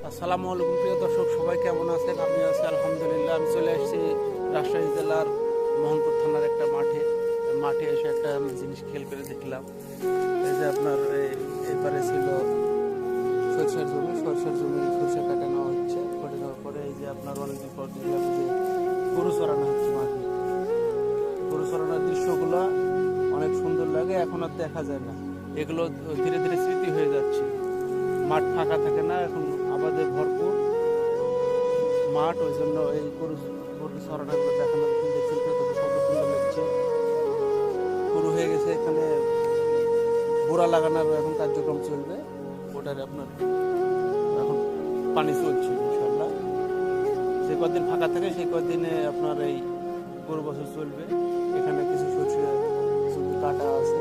আসসালামু আলাইকুম প্রিয় দর্শক, সবাই কেমন আছেন? আমি আছি আলহামদুলিল্লাহ। আমি চলে আসছি রাজশাহী জেলার মোহনপুর থানার একটা মাঠে এসে একটা আমি জিনিস খেয়াল করে দেখলাম। এই যে আপনার এবারে ছিল সরষের জমি সরষে কাটে নেওয়া হচ্ছে। কেটে নেওয়ার পরে এই যে আপনার অনেকদিন পর দেখলাম যে গরু চড়ানো হচ্ছে মাঠে। গরু চড়ানোর দৃশ্যগুলো অনেক সুন্দর লাগে, এখন আর দেখা যায় না। এগুলো ধীরে ধীরে স্মৃতি হয়ে যাচ্ছে। মাঠ ফাঁকা থাকে না, এখন আবাদে ভরপুর মাঠ, ওই জন্য এই গরু চড়ানোগুলো দেখানো দেখছেন, কত সুন্দর লাগছে। শুরু হয়ে গেছে এখানে বোরা লাগানোর এখন কার্যক্রম চলবে। ওটার আপনার এখন পানি চলছে ইনশাল্লাহ। যে কদিন ফাঁকা থাকে সেই কদিনে আপনার এই গরু বছর চলবে। এখানে কিছু সরষে কাটা আছে।